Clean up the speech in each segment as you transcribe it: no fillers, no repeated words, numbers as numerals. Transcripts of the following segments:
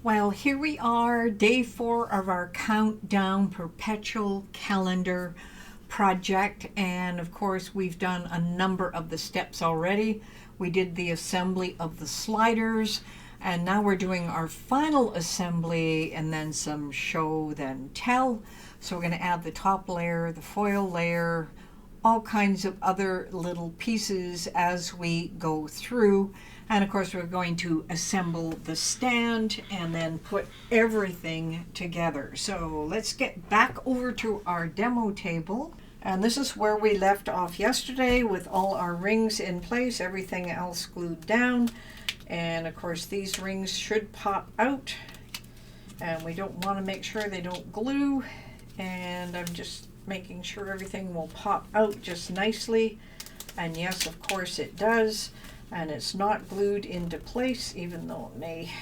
Well, here we are, day 4 of our countdown perpetual calendar project. And of course, we've done a number of the steps already. We did the assembly of the sliders, and now we're doing our final assembly and then some show, then tell. So we're going to add the top layer, the foil layer, all kinds of other little pieces as we go through. And of course, we're going to assemble the stand and then put everything together. So let's get back over to our demo table. And this is where we left off yesterday with all our rings in place, everything else glued down. And of course, these rings should pop out. And we don't want to make sure they don't glue. And I'm just making sure everything will pop out just nicely. And yes, of course it does. And it's not glued into place, even though it may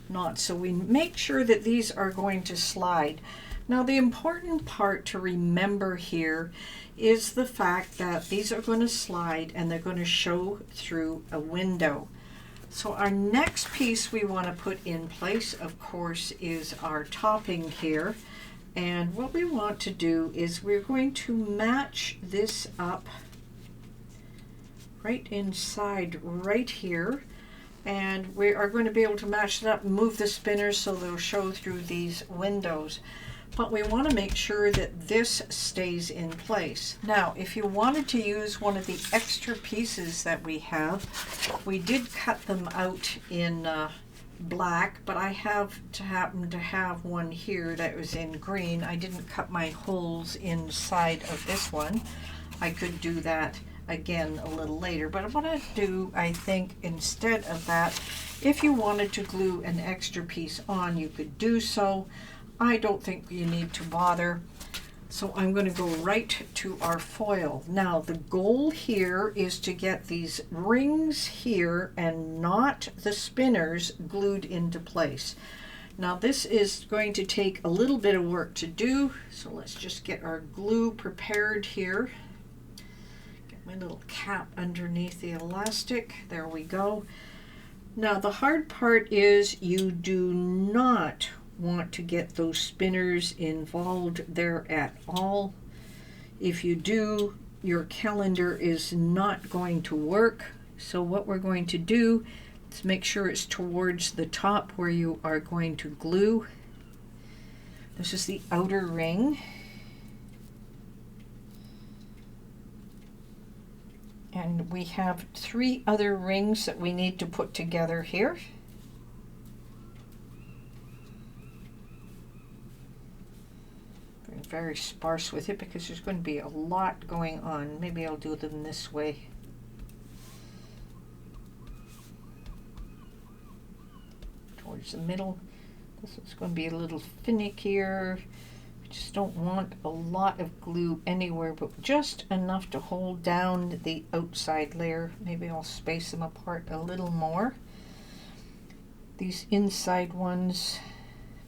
not. So we make sure that these are going to slide. Now, the important part to remember here is the fact that these are going to slide and they're going to show through a window. So our next piece we want to put in place, of course, is our topping here. And what we want to do is we're going to match this up right inside right here, and we are going to be able to match it up and move the spinners so they'll show through these windows. But we want to make sure that this stays in place. Now, if you wanted to use one of the extra pieces that we have, we did cut them out in black, but I happen to have one here that was in green. I didn't cut my holes inside of this one. I could do that again a little later, but what I do, I think, instead of that, if you wanted to glue an extra piece on, you could do so. I don't think you need to bother, so I'm going to go right to our foil. Now, the goal here is to get these rings here and not the spinners glued into place. Now, this is going to take a little bit of work to do, so let's just get our glue prepared here. My little cap underneath the elastic. There we go. Now, the hard part is you do not want to get those spinners involved there at all. If you do, your calendar is not going to work. So what we're going to do is make sure it's towards the top where you are going to glue. This is the outer ring. And we have 3 other rings that we need to put together here. Very sparse with it because there's going to be a lot going on. Maybe I'll do them this way. Towards the middle. This is going to be a little finickier. Just don't want a lot of glue anywhere, but just enough to hold down the outside layer. Maybe I'll space them apart a little more. These inside ones,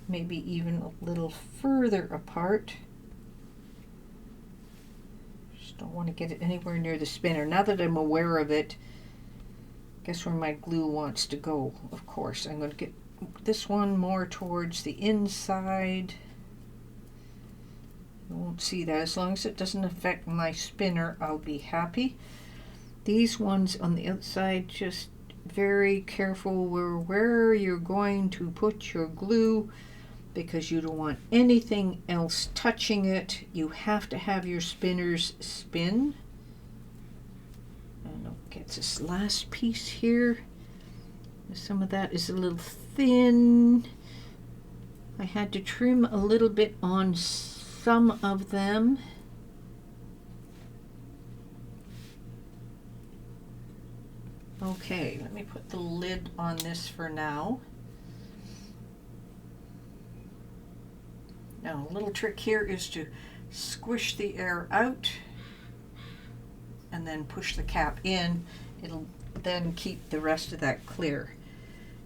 maybe even a little further apart. Just don't want to get it anywhere near the spinner. Now that I'm aware of it, guess where my glue wants to go, of course. I'm going to get this one more towards the inside. You won't see that. As long as it doesn't affect my spinner, I'll be happy. These ones on the outside, just very careful where you're going to put your glue, because you don't want anything else touching it. You have to have your spinners spin. And I'll get this last piece here. Some of that is a little thin. I had to trim a little bit on some of them. Okay, let me put the lid on this for now. Now, a little trick here is to squish the air out and then push the cap in. It'll then keep the rest of that clear.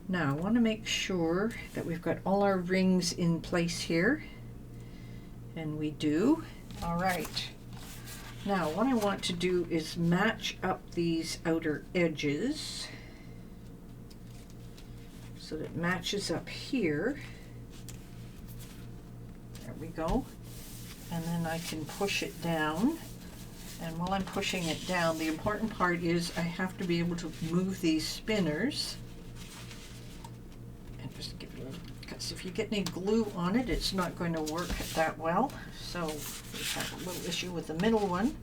Now, I want to make sure that we've got all our rings in place here. And we do. All right. Now, what I want to do is match up these outer edges. So so that it matches up here. There we go. And then I can push it down. And while I'm pushing it down, the important part is I have to be able to move these spinners. And just give it a little, because if you get any glue on it, it's not going to work that well. So we have a little issue with the middle one.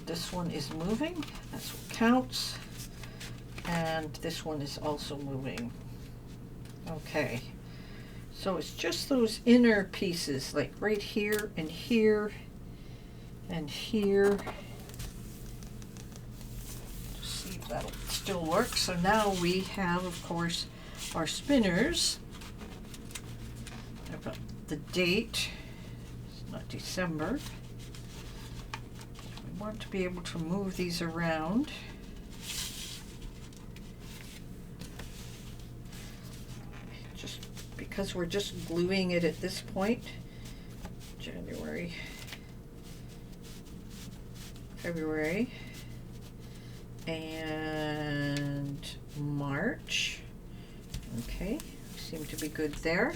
This one is moving, that's what counts. And this one is also moving. Okay, so it's just those inner pieces, like right here and here and here. Just see if that'll still work. So now we have, of course, our spinners. I've got the date, it's not December. We want to be able to move these around. Just because we're just gluing it at this point. January, February, and March. Okay, seem to be good there.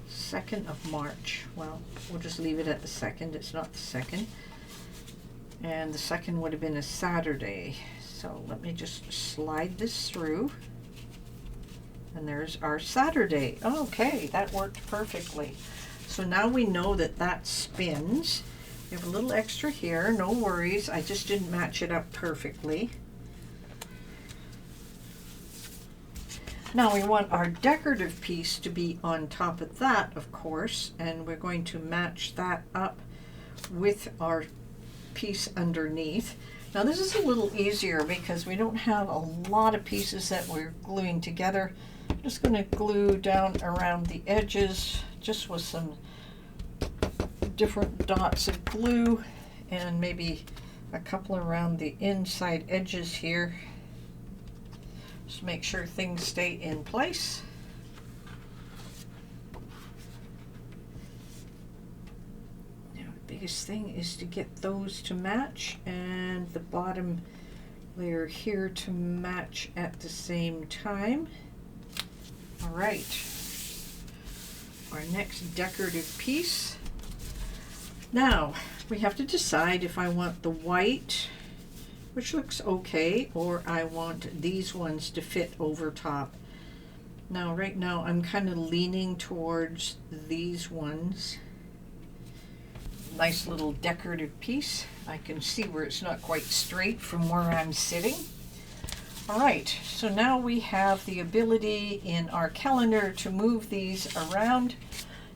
2nd of March. Well, we'll just leave it at the 2nd. It's not the 2nd. And the 2nd would have been a Saturday. So let me just slide this through. And there's our Saturday. Okay, that worked perfectly. So now we know that that spins. We have a little extra here, no worries. I just didn't match it up perfectly. Now we want our decorative piece to be on top of that, of course, and we're going to match that up with our piece underneath. Now this is a little easier because we don't have a lot of pieces that we're gluing together. I'm just going to glue down around the edges just with some different dots of glue and maybe a couple around the inside edges here. Just make sure things stay in place. Now the biggest thing is to get those to match and the bottom layer here to match at the same time. All right, our next decorative piece. Now we have to decide if I want the white, which looks okay, or I want these ones to fit over top. Now right now I'm kind of leaning towards these ones. Nice little decorative piece. I can see where it's not quite straight from where I'm sitting. All right, so now we have the ability in our calendar to move these around.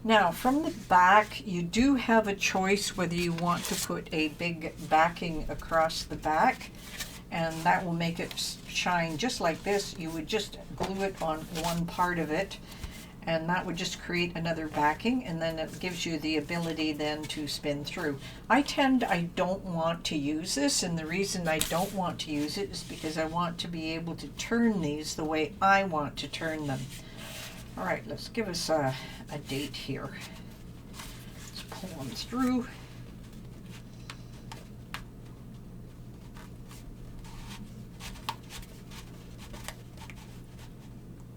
Now from the back, you do have a choice whether you want to put a big backing across the back, and that will make it shine just like this. You would just glue it on one part of it, and that would just create another backing, and then it gives you the ability then to spin through. I don't want to use this, and the reason I don't want to use it is because I want to be able to turn these the way I want to turn them. All right, let's give us a date here. Let's pull them through.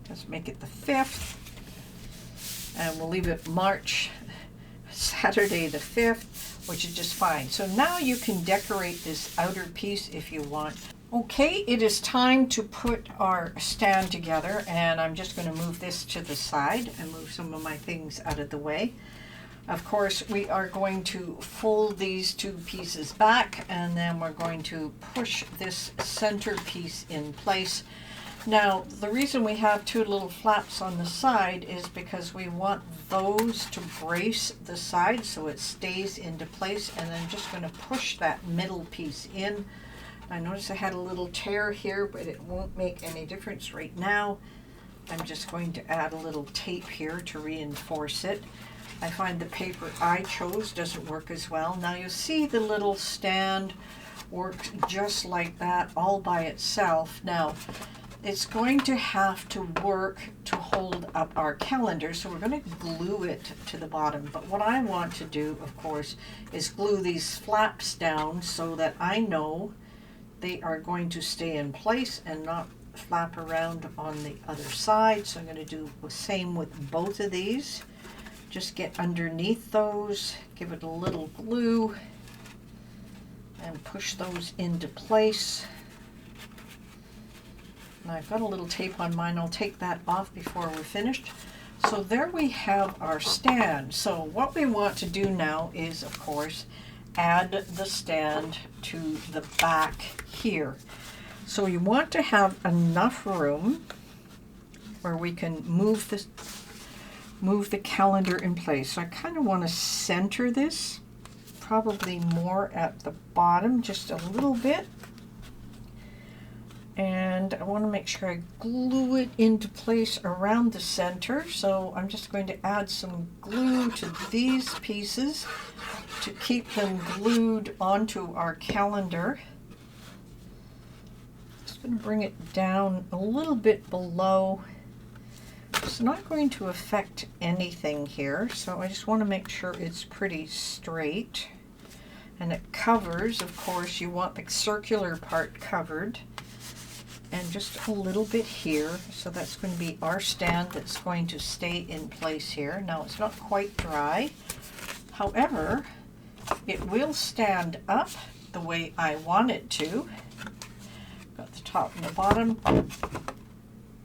Let's make it the 5th. And we'll leave it March, Saturday the 5th, which is just fine. So now you can decorate this outer piece if you want. Okay, it is time to put our stand together, and I'm just going to move this to the side and move some of my things out of the way. Of course, we are going to fold these two pieces back, and then we're going to push this center piece in place. Now, the reason we have two little flaps on the side is because we want those to brace the side so it stays into place, and I'm just going to push that middle piece in. I notice I had a little tear here, but it won't make any difference right now. I'm just going to add a little tape here to reinforce it. I find the paper I chose doesn't work as well. Now you'll see the little stand works just like that all by itself. Now, it's going to have to work to hold up our calendar, so we're going to glue it to the bottom. But what I want to do, of course, is glue these flaps down so that I know they are going to stay in place and not flap around on the other side. So I'm going to do the same with both of these. Just get underneath those, give it a little glue, and push those into place. And I've got a little tape on mine. I'll take that off before we're finished. So there we have our stand. So what we want to do now is, of course, add the stand to the back here. So you want to have enough room where we can move the calendar in place. So I kind of want to center this, probably more at the bottom, just a little bit. And I want to make sure I glue it into place around the center. So I'm just going to add some glue to these pieces to keep them glued onto our calendar. Just going to bring it down a little bit below. It's not going to affect anything here, so I just want to make sure it's pretty straight. And it covers, of course, you want the circular part covered. And just a little bit here, so that's going to be our stand that's going to stay in place here. Now it's not quite dry, however, it will stand up the way I want it to. Got the top and the bottom,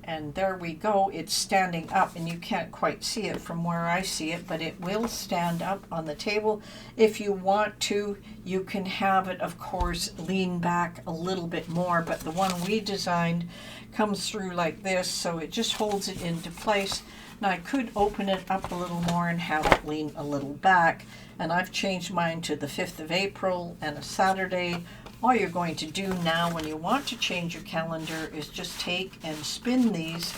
and there we go. It's standing up, and you can't quite see it from where I see it, but it will stand up on the table. If you want to, you can have it, of course, lean back a little bit more, but the one we designed comes through like this, so it just holds it into place. Now I could open it up a little more and have it lean a little back, and I've changed mine to the 5th of April and a Saturday. All you're going to do now when you want to change your calendar is just take and spin these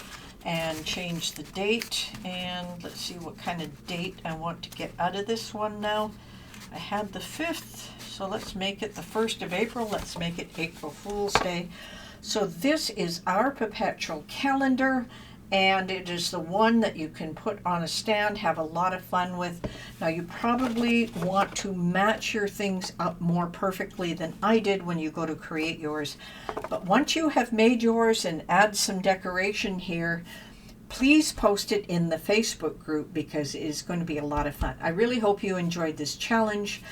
and change the date. And let's see what kind of date I want to get out of this one now. I had the 5th, so let's make it the 1st of April. Let's make it April Fool's Day. So this is our perpetual calendar, and it is the one that you can put on a stand, have a lot of fun with. Now you probably want to match your things up more perfectly than I did when you go to create yours. But once you have made yours and add some decoration here, please post it in the Facebook group because it is going to be a lot of fun. I really hope you enjoyed this challenge.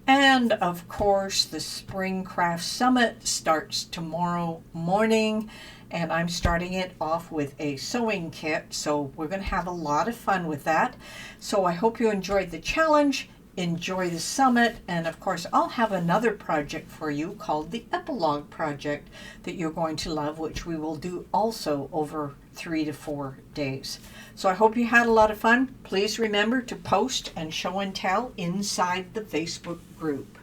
And of course, the Spring Craft Summit starts tomorrow morning. And I'm starting it off with a sewing kit, so we're going to have a lot of fun with that. So I hope you enjoyed the challenge, enjoy the summit, and of course I'll have another project for you called the Epilogue Project that you're going to love, which we will do also over 3 to 4 days. So I hope you had a lot of fun. Please remember to post and show and tell inside the Facebook group.